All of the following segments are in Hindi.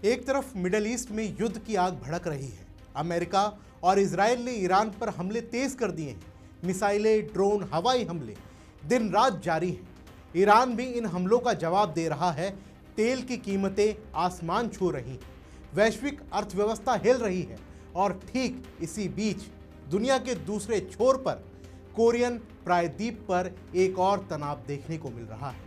एक तरफ मिडल ईस्ट में युद्ध की आग भड़क रही है। अमेरिका और इजराइल ने ईरान पर हमले तेज कर दिए हैं। मिसाइलें, ड्रोन, हवाई हमले दिन रात जारी हैं। ईरान भी इन हमलों का जवाब दे रहा है। तेल की कीमतें आसमान छू रही हैं। वैश्विक अर्थव्यवस्था हिल रही है और ठीक इसी बीच दुनिया के दूसरे छोर पर कोरियन प्रायद्वीप पर एक और तनाव देखने को मिल रहा है।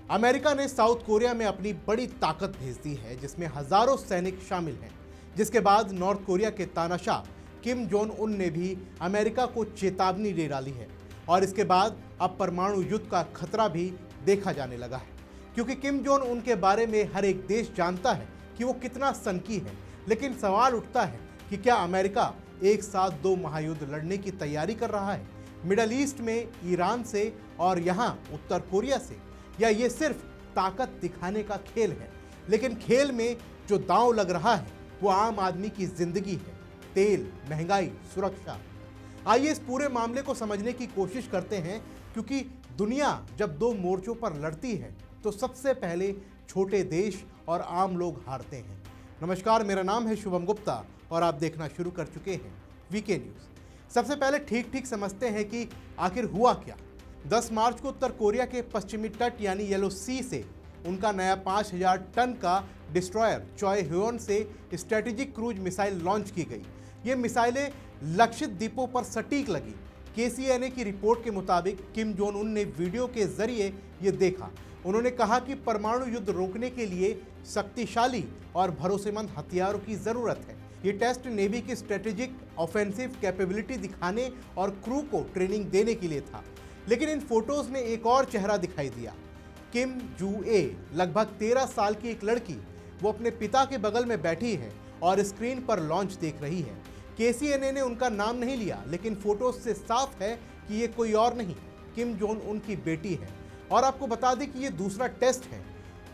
अमेरिका ने साउथ कोरिया में अपनी बड़ी ताकत भेज दी है, जिसमें हजारों सैनिक शामिल हैं। जिसके बाद नॉर्थ कोरिया के तानाशाह किम जोंग उन ने भी अमेरिका को चेतावनी दे डाली है और इसके बाद अब परमाणु युद्ध का खतरा भी देखा जाने लगा है, क्योंकि किम जोंग उन के बारे में हर एक देश जानता है कि वो कितना सनकी है। लेकिन सवाल उठता है कि क्या अमेरिका एक साथ दो महायुद्ध लड़ने की तैयारी कर रहा है, मिडल ईस्ट में ईरान से और यहाँ उत्तर कोरिया से, या ये सिर्फ ताकत दिखाने का खेल है। लेकिन खेल में जो दांव लग रहा है वो आम आदमी की जिंदगी है, तेल, महंगाई, सुरक्षा। आइए इस पूरे मामले को समझने की कोशिश करते हैं, क्योंकि दुनिया जब दो मोर्चों पर लड़ती है तो सबसे पहले छोटे देश और आम लोग हारते हैं। नमस्कार, मेरा नाम है शुभम गुप्ता और आप देखना शुरू कर चुके हैं वीके न्यूज़। सबसे पहले ठीक समझते हैं कि आखिर हुआ क्या। 10 मार्च को उत्तर कोरिया के पश्चिमी तट यानी येलो सी से उनका नया 5000 टन का डिस्ट्रॉयर चॉय ह्योन से स्ट्रेटेजिक क्रूज मिसाइल लॉन्च की गई। ये मिसाइलें लक्षित द्वीपों पर सटीक लगी। केसीएनए की रिपोर्ट के मुताबिक किम जोंग उन ने वीडियो के जरिए ये देखा। उन्होंने कहा कि परमाणु युद्ध रोकने के लिए शक्तिशाली और भरोसेमंद हथियारों की जरूरत है। ये टेस्ट नेवी की स्ट्रेटेजिक ऑफेंसिव कैपेबिलिटी दिखाने और क्रू को ट्रेनिंग देने के लिए था। लेकिन इन फोटोज में एक और चेहरा दिखाई दिया। किम जू ए, लगभग 13 साल की एक लड़की, वो अपने पिता के बगल में बैठी है और स्क्रीन पर लॉन्च देख रही है। केसीएनए ने उनका नाम नहीं लिया, लेकिन फोटोज से साफ है कि ये कोई और नहीं, किम जोंग उन की बेटी है। और आपको बता दें कि ये दूसरा टेस्ट है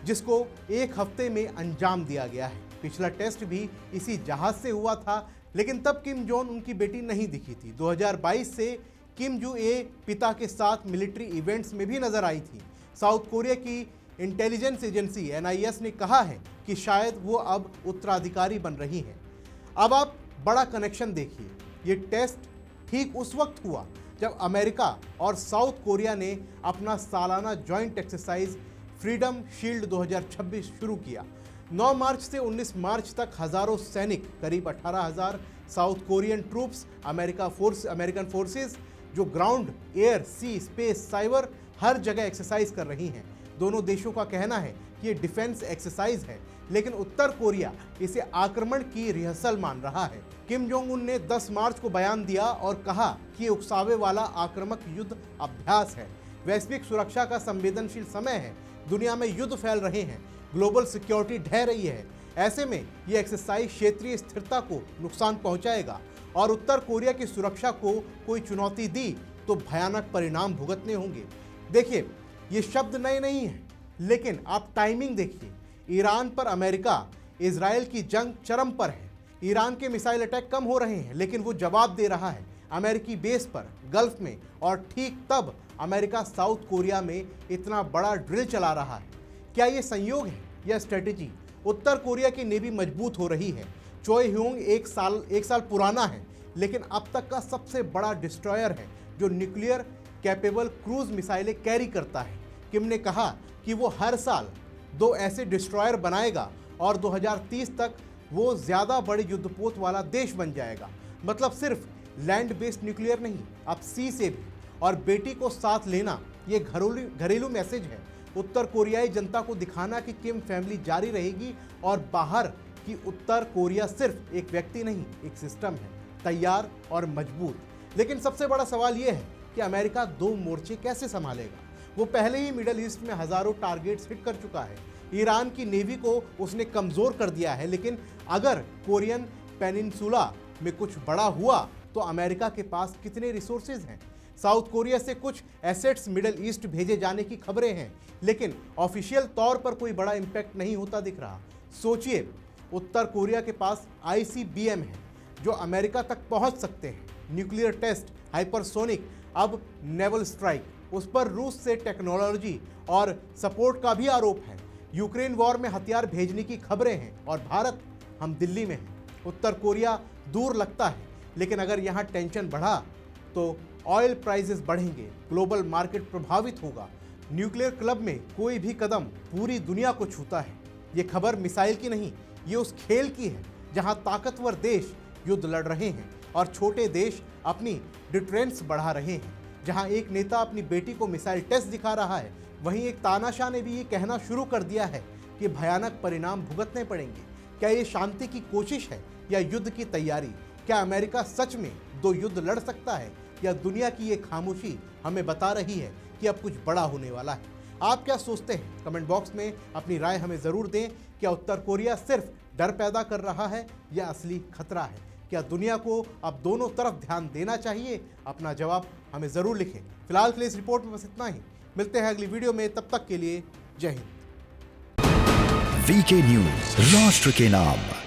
जिसको एक हफ्ते में अंजाम दिया गया है। पिछला टेस्ट भी इसी जहाज से हुआ था, लेकिन तब किम जोंग उनकी बेटी नहीं दिखी थी। 2022 से किम जू ए पिता के साथ मिलिट्री इवेंट्स में भी नजर आई थी। साउथ कोरिया की इंटेलिजेंस एजेंसी NIS ने कहा है कि शायद वो अब उत्तराधिकारी बन रही हैं। अब आप बड़ा कनेक्शन देखिए। ये टेस्ट ठीक उस वक्त हुआ जब अमेरिका और साउथ कोरिया ने अपना सालाना जॉइंट एक्सरसाइज फ्रीडम शील्ड 2026 शुरू किया। 9 मार्च से 19 मार्च तक हजारों सैनिक, करीब 18,000 south Korean troops, American forces जो ग्राउंड, एयर, सी, स्पेस, साइबर हर जगह एक्सरसाइज कर रही हैं। दोनों देशों का कहना है कि ये डिफेंस एक्सरसाइज है, लेकिन उत्तर कोरिया इसे आक्रमण की रिहर्सल मान रहा है। किम जोंग उन ने 10 मार्च को बयान दिया और कहा कि उकसावे वाला आक्रामक युद्ध अभ्यास है। वैश्विक सुरक्षा का संवेदनशील समय है। दुनिया में युद्ध फैल रहे हैं, ग्लोबल सिक्योरिटी ढह रही है। ऐसे में ये एक्सरसाइज क्षेत्रीय स्थिरता को नुकसान पहुंचाएगा और उत्तर कोरिया की सुरक्षा को कोई चुनौती दी तो भयानक परिणाम भुगतने होंगे। देखिए, ये शब्द नए नहीं हैं, लेकिन आप टाइमिंग देखिए। ईरान पर अमेरिका इजराइल की जंग चरम पर है। ईरान के मिसाइल अटैक कम हो रहे हैं, लेकिन वो जवाब दे रहा है अमेरिकी बेस पर गल्फ में, और ठीक तब अमेरिका साउथ कोरिया में इतना बड़ा ड्रिल चला रहा है। क्या ये संयोग है या स्ट्रेटेजी? उत्तर कोरिया की नेवी मजबूत हो रही है। चॉय ह्योंग एक साल पुराना है, लेकिन अब तक का सबसे बड़ा डिस्ट्रॉयर है जो न्यूक्लियर कैपेबल क्रूज मिसाइलें कैरी करता है। किम ने कहा कि वो हर साल 2 ऐसे डिस्ट्रॉयर बनाएगा और 2030 तक वो ज़्यादा बड़े युद्धपोत वाला देश बन जाएगा। मतलब सिर्फ लैंड बेस्ड न्यूक्लियर नहीं, अब सी से भी। और बेटी को साथ लेना, ये घरेलू मैसेज है उत्तर कोरियाई जनता को दिखाना कि किम फैमिली जारी रहेगी और बाहर कि उत्तर कोरिया सिर्फ एक व्यक्ति नहीं, एक सिस्टम है, तैयार और मजबूत। लेकिन सबसे बड़ा सवाल यह है कि अमेरिका 2 मोर्चे कैसे संभालेगा। वो पहले ही मिडल ईस्ट में हजारों टारगेट्स हिट कर चुका है। ईरान की नेवी को उसने कमज़ोर कर दिया है, लेकिन अगर कोरियन पेनिनसुला में कुछ बड़ा हुआ तो अमेरिका के पास कितने रिसोर्सेज हैं। साउथ कोरिया से कुछ एसेट्स मिडल ईस्ट भेजे जाने की खबरें हैं, लेकिन ऑफिशियल तौर पर कोई बड़ा इम्पैक्ट नहीं होता दिख रहा। सोचिए, उत्तर कोरिया के पास ICBM है जो अमेरिका तक पहुंच सकते हैं। न्यूक्लियर टेस्ट, हाइपरसोनिक, अब नेवल स्ट्राइक, उस पर रूस से टेक्नोलॉजी और सपोर्ट का भी आरोप है। यूक्रेन वॉर में हथियार भेजने की खबरें हैं और भारत, हम दिल्ली में हैं। उत्तर कोरिया दूर लगता है, लेकिन अगर यहाँ टेंशन बढ़ा तो ऑयल प्राइसेस बढ़ेंगे, ग्लोबल मार्केट प्रभावित होगा। न्यूक्लियर क्लब में कोई भी कदम पूरी दुनिया को छूता है। ये खबर मिसाइल की नहीं, ये उस खेल की है जहां ताकतवर देश युद्ध लड़ रहे हैं और छोटे देश अपनी डिफरेंस बढ़ा रहे हैं। जहां एक नेता अपनी बेटी को मिसाइल टेस्ट दिखा रहा है, वहीं एक तानाशाह ने भी ये कहना शुरू कर दिया है कि भयानक परिणाम भुगतने पड़ेंगे। क्या ये शांति की कोशिश है या युद्ध की तैयारी? क्या अमेरिका सच में 2 युद्ध लड़ सकता है या दुनिया की ये खामोशी हमें बता रही है कि अब कुछ बड़ा होने वाला है? आप क्या सोचते हैं? कमेंट बॉक्स में अपनी राय हमें ज़रूर दें। क्या उत्तर कोरिया सिर्फ डर पैदा कर रहा है या असली खतरा है? क्या दुनिया को अब दोनों तरफ ध्यान देना चाहिए? अपना जवाब हमें ज़रूर लिखें। फिलहाल के लिए इस रिपोर्ट में बस इतना ही। मिलते हैं अगली वीडियो में, तब तक के लिए जय हिंद। वीके न्यूज, राष्ट्र के नाम।